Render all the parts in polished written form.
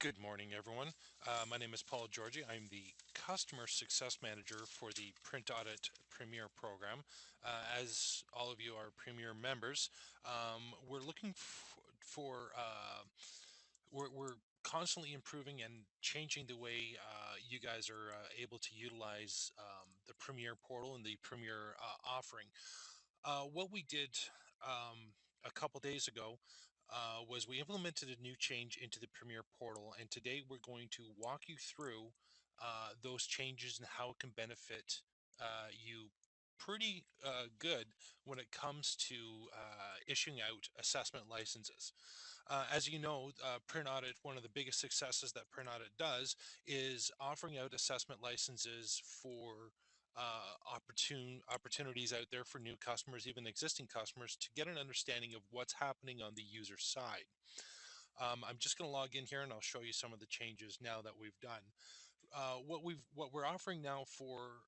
Good morning, everyone. My name is Paul Georgi. I'm the Customer Success Manager for the Print Audit Premier program. As all of you are Premier members, we're looking for we're constantly improving and changing the way you guys are able to utilize the Premier portal and the Premier offering. What we did a couple days ago was we implemented a new change into the Premier portal, and today we're going to walk you through those changes and how it can benefit you pretty good when it comes to issuing out assessment licenses. As you know, Print Audit, one of the biggest successes that Print Audit does is offering out assessment licenses for opportunities out there for new customers, even existing customers, to get an understanding of what's happening on the user side. I'm just going to log in here and I'll show you some of the changes now that we've done. What we're offering now for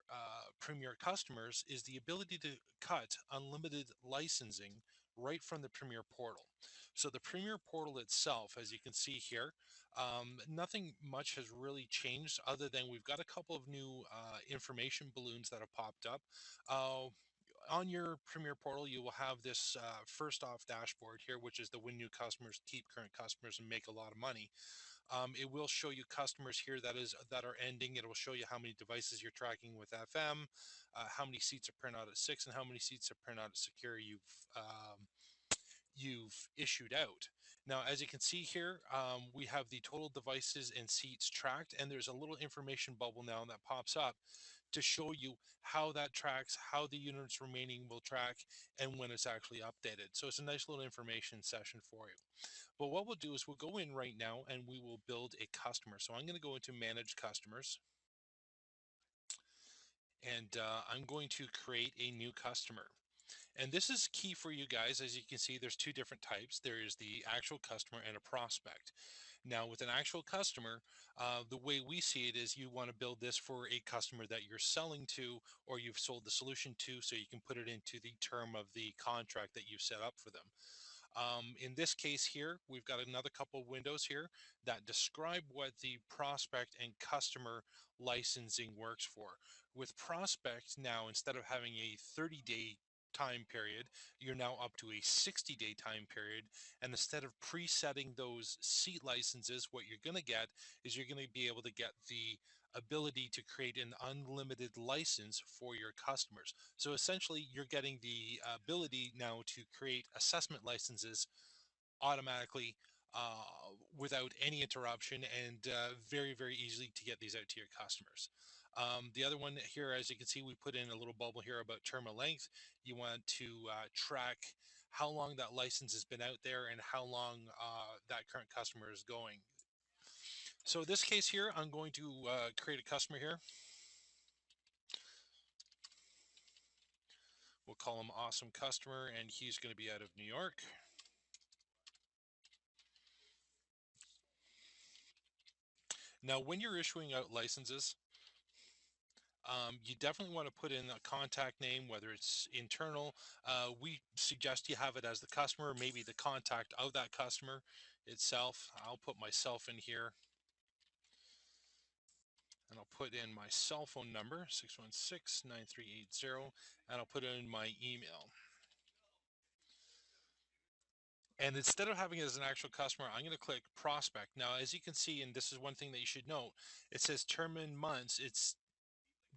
Premier customers is the ability to cut unlimited licensing right from the Premier portal. So the Premier portal itself, as you can see here, nothing much has really changed other than we've got a couple of new information balloons that have popped up. On your Premier portal, you will have this first off dashboard here, which is the win new customers, keep current customers, and make a lot of money. It will show you customers here that are ending. It will show you how many devices you're tracking with FM, how many seats are printed out at 6, and how many seats are printed out at Secure you've issued out. Now, as you can see here, we have the total devices and seats tracked, and there's a little information bubble now that pops up to show you how that tracks, how the units remaining will track, and when it's actually updated. So it's a nice little information session for you. But what we'll do is we'll go in right now and we will build a customer. So I'm going to go into manage customers, and I'm going to create a new customer. And this is key for you guys. As you can see, there's two different types. There is the actual customer and a prospect. Now, with an actual customer, the way we see it is you want to build this for a customer that you're selling to or you've sold the solution to, so you can put it into the term of the contract that you've set up for them. In this case here, we've got another couple windows here that describe what the prospect and customer licensing works for. With prospect now, instead of having a 30-day time period, you're now up to a 60-day time period. And instead of presetting those seat licenses, what you're going to get is you're going to be able to get the ability to create an unlimited license for your customers. So essentially, you're getting the ability now to create assessment licenses automatically without any interruption and very, very easily to get these out to your customers. The other one here, as you can see, we put in a little bubble here about terminal length. You want to track how long that license has been out there and how long that current customer is going. So this case here, I'm going to create a customer here. We'll call him Awesome Customer, and he's going to be out of New York. Now, when you're issuing out licenses, you definitely want to put in a contact name, whether it's internal. We suggest you have it as the customer, maybe the contact of that customer itself. I'll put myself in here, and I'll put in my cell phone number, 616-9380, and I'll put in my email. And instead of having it as an actual customer, I'm going to click prospect. Now, as you can see, and this is one thing that you should note, it says term in months. It's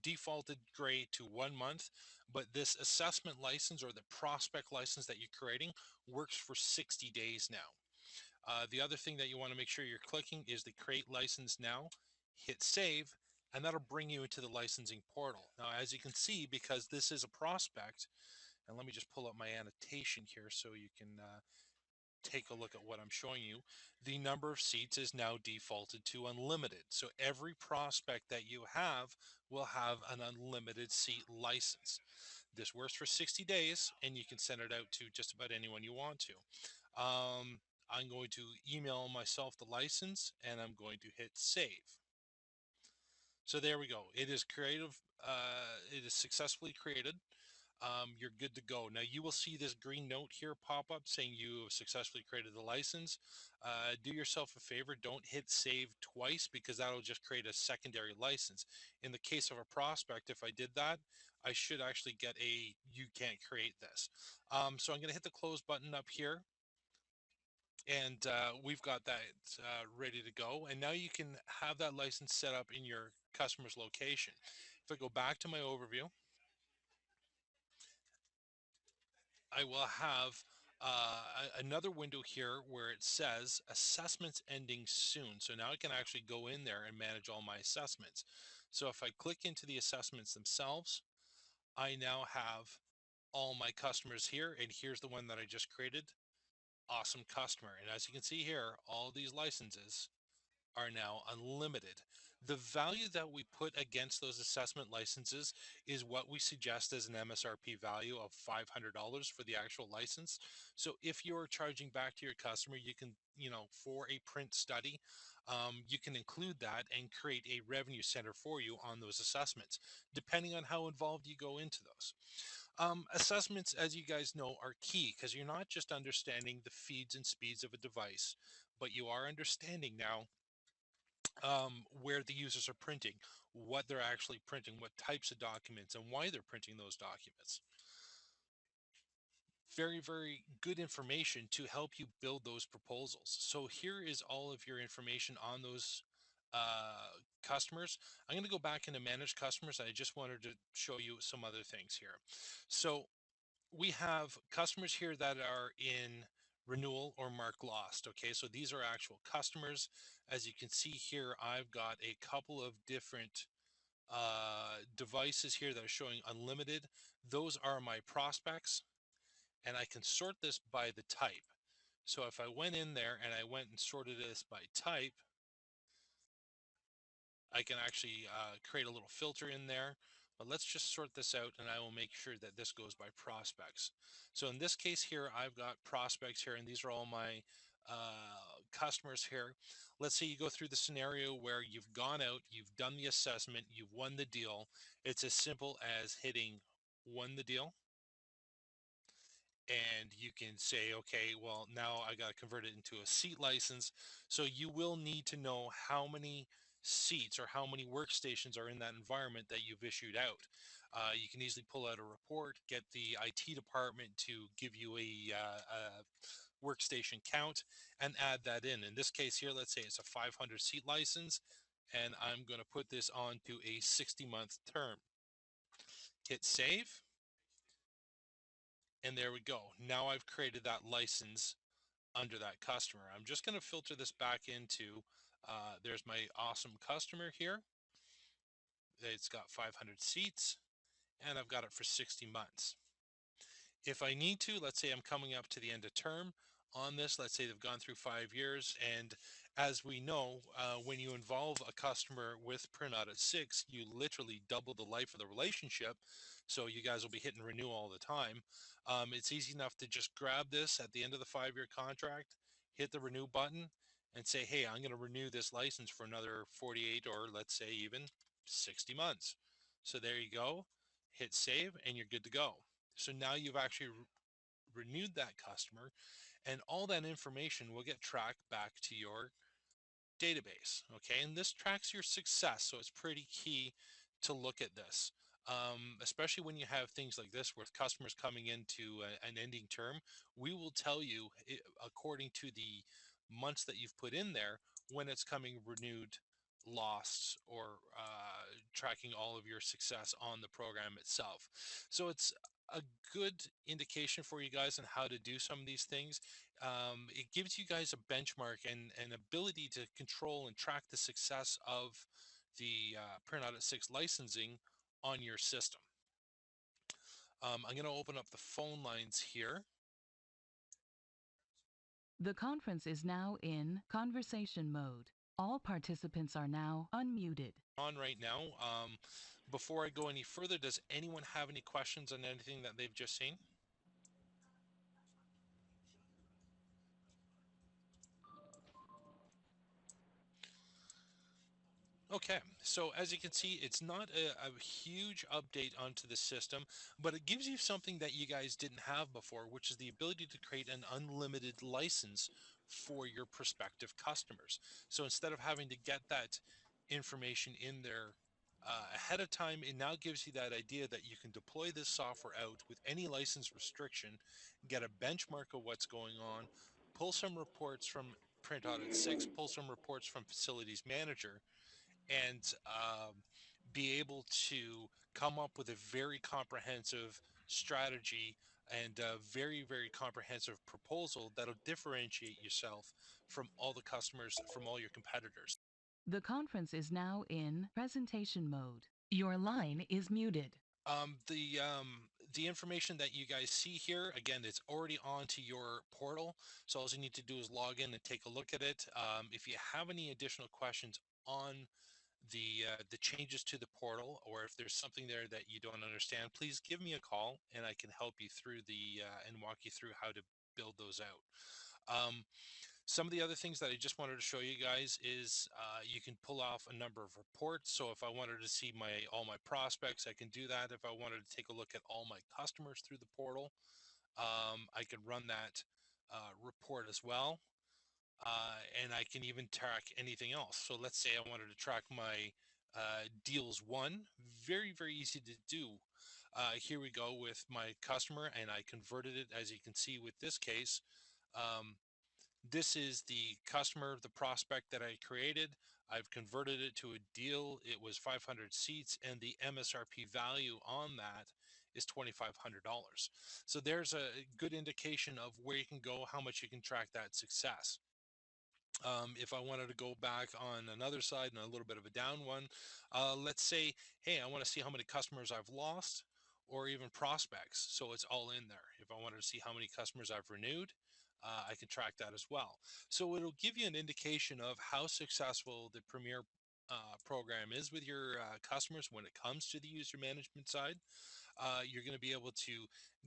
defaulted gray to 1 month, but this assessment license or the prospect license that you're creating works for 60 days now. The other thing that you want to make sure you're clicking is the create license now, hit save, and that'll bring you into the licensing portal. Now, as you can see, because this is a prospect, and let me just pull up my annotation here so you can take a look at what I'm showing you, the number of seats is now defaulted to unlimited. So every prospect that you have will have an unlimited seat license. This works for 60 days, and you can send it out to just about anyone you want to. I'm going to email myself the license, and I'm going to hit save. So there we go. It is creative. It is successfully created. you're good to go. Now you will see this green note here pop up saying you have successfully created the license. Do yourself a favor, don't hit save twice because that'll just create a secondary license. In the case of a prospect, if I did that, I should actually get a you can't create this. So I'm going to hit the close button up here, and we've got that ready to go. And now you can have that license set up in your customer's location. If I go back to my overview, I will have another window here where it says assessments ending soon. So now I can actually go in there and manage all my assessments. So if I click into the assessments themselves, I now have all my customers here, and here's the one that I just created. Awesome customer. And as you can see here, all these licenses are now unlimited. The value that we put against those assessment licenses is what we suggest as an MSRP value of $500 for the actual license. So if you're charging back to your customer, you can, for a print study, you can include that and create a revenue center for you on those assessments, depending on how involved you go into those. Assessments, as you guys know, are key because you're not just understanding the feeds and speeds of a device, but you are understanding now where the users are printing, what they're actually printing, what types of documents, and why they're printing those documents. Very, very good information to help you build those proposals. So here is all of your information on those customers. I'm going to go back into manage customers. I just wanted to show you some other things here. So we have customers here that are in renewal or mark lost. Okay, so these are actual customers. As you can see here, I've got a couple of different devices here that are showing unlimited. Those are my prospects, and I can sort this by the type. So if I went in there and I went and sorted this by type, I can actually create a little filter in there, but let's just sort this out and I will make sure that this goes by prospects. So in this case here, I've got prospects here, and these are all my customers here. Let's say you go through the scenario where you've gone out, you've done the assessment, you've won the deal. It's as simple as hitting won the deal, and you can say, okay, well, now I got to convert it into a seat license. So you will need to know how many seats or how many workstations are in that environment that you've issued out. You can easily pull out a report, get the IT department to give you a workstation count and add that in. In this case here, let's say it's a 500 seat license, and I'm going to put this onto a 60-month term. Hit save. And there we go. Now I've created that license under that customer. I'm just going to filter this back into, there's my awesome customer here. It's got 500 seats, and I've got it for 60 months. If I need to, let's say I'm coming up to the end of term on this, let's say they've gone through 5 years. And as we know, when you involve a customer with Print Audit 6, you literally double the life of the relationship. So you guys will be hitting renew all the time. It's easy enough to just grab this at the end of the 5-year contract, hit the renew button, and say, hey, I'm going to renew this license for another 48 or let's say even 60 months. So there you go. Hit save, and you're good to go. So now you've actually renewed that customer, and all that information will get tracked back to your database. Okay, and this tracks your success, so it's pretty key to look at this, especially when you have things like this with customers coming into an ending term. We will tell you, according to the months that you've put in there, when it's coming renewed, lost, or tracking all of your success on the program itself. So it's a good indication for you guys on how to do some of these things. It gives you guys a benchmark and an ability to control and track the success of the Print Audit 6 licensing on your system. I'm going to open up the phone lines here. The conference is now in conversation mode. All participants are now unmuted. On right now. Before I go any further, does anyone have any questions on anything that they've just seen? Okay, so as you can see, it's not a huge update onto the system, but it gives you something that you guys didn't have before, which is the ability to create an unlimited license for your prospective customers. So instead of having to get that information in there ahead of time, it now gives you that idea that you can deploy this software out with any license restriction, get a benchmark of what's going on, pull some reports from Print Audit 6, pull some reports from Facilities Manager, and be able to come up with a very comprehensive strategy and a very, very comprehensive proposal that'll differentiate yourself from all the customers, from all your competitors. The conference is now in presentation mode. Your line is muted. The information that you guys see here, again, it's already onto your portal. So all you need to do is log in and take a look at it. If you have any additional questions on the changes to the portal, or if there's something there that you don't understand, please give me a call and I can help you through the and walk you through how to build those out. Some of the other things that I just wanted to show you guys is you can pull off a number of reports. So if I wanted to see all my prospects, I can do that. If I wanted to take a look at all my customers through the portal, I can run that report as well. And I can even track anything else. So let's say I wanted to track my deals one, very, very easy to do. Here we go with my customer, and I converted it, as you can see with this case. Um, this is the customer, the prospect that I created. I've converted it to a deal. It was 500 seats, and the MSRP value on that is $2,500. So there's a good indication of where you can go, how much you can track that success. If I wanted to go back on another side and a little bit of a down one, let's say, hey, I want to see how many customers I've lost or even prospects. So it's all in there. If I wanted to see how many customers I've renewed, I can track that as well. So it'll give you an indication of how successful the Premier program is with your customers when it comes to the user management side. You're going to be able to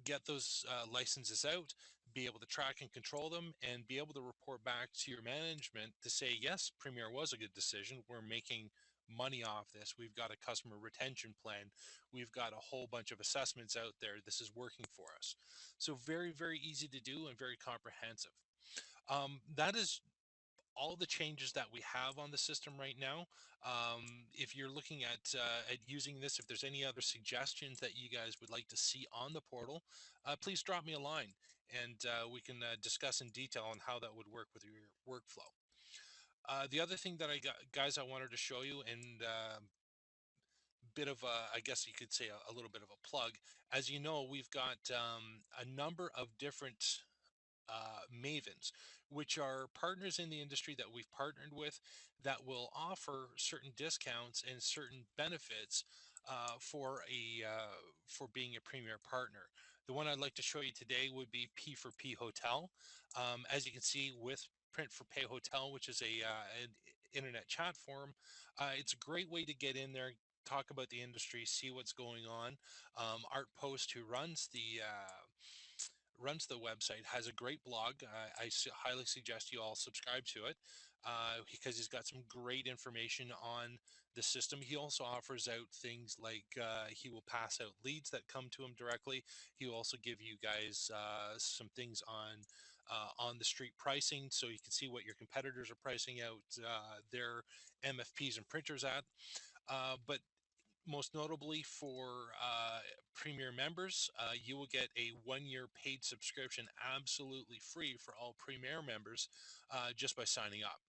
get those licenses out, be able to track and control them, and be able to report back to your management to say, yes, Premier was a good decision. We're making money off this. We've got a customer retention plan. We've got a whole bunch of assessments out there. This is working for us. So very, very easy to do and very comprehensive. That is all the changes that we have on the system right now. If you're looking at using this, if there's any other suggestions that you guys would like to see on the portal, please drop me a line and we can discuss in detail on how that would work with your workflow. The other thing that I got, guys, I wanted to show you, and bit of a, I guess you could say a little bit of a plug. As you know, we've got a number of different mavens, which are partners in the industry that we've partnered with that will offer certain discounts and certain benefits for being a premier partner. The one I'd like to show you today would be P for P Hotel. As you can see with Print for Pay Hotel, which is an internet chat forum, it's a great way to get in there, talk about the industry, see what's going on. Art Post, who runs the website, has a great blog. Highly suggest you all subscribe to it because he's got some great information on the system. He also offers out things like he will pass out leads that come to him directly. He will also give you guys some things on the street pricing, so you can see what your competitors are pricing out their MFPs and printers at. But most notably for Premier members, you will get a 1-year paid subscription absolutely free for all Premier members just by signing up.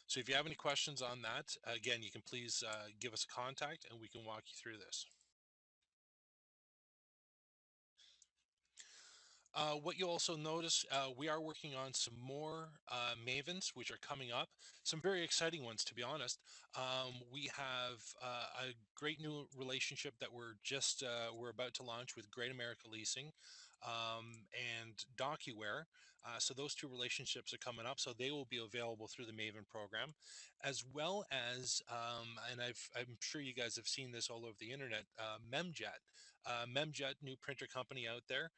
So if you have any questions on that, again, you can please give us a contact and we can walk you through this. What you'll also notice, we are working on some more Mavens, which are coming up. Some very exciting ones, to be honest. We have a great new relationship that we're about to launch with Great America Leasing and DocuWare. So those two relationships are coming up. So they will be available through the Maven program, as well as, and I'm sure you guys have seen this all over the internet, Memjet. Memjet, new printer company out there,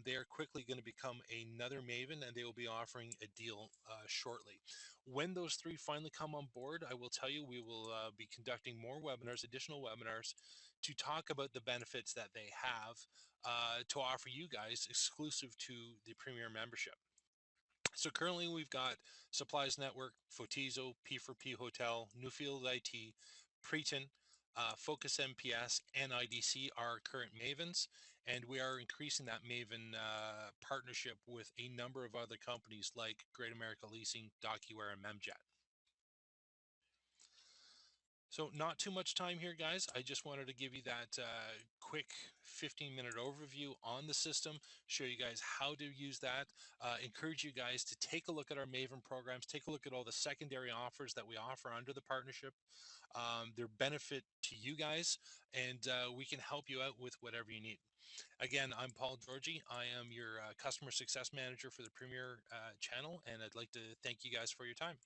they are quickly going to become another Maven, and they will be offering a deal shortly. When those three finally come on board, I will tell you we will be conducting more webinars, additional webinars, to talk about the benefits that they have to offer you guys exclusive to the Premier membership. So currently we've got Supplies Network, Fotizo, P4P Hotel, Newfield IT, Preton, Focus MPS, and IDC are our current Mavens, and we are increasing that Maven partnership with a number of other companies like Great America Leasing, DocuWare, and Memjet. So not too much time here, guys. I just wanted to give you that quick 15-minute overview on the system, show you guys how to use that, encourage you guys to take a look at our Maven programs, take a look at all the secondary offers that we offer under the partnership, their benefit to you guys, and we can help you out with whatever you need. Again, I'm Paul Georgie. I am your customer success manager for the Premier channel, and I'd like to thank you guys for your time.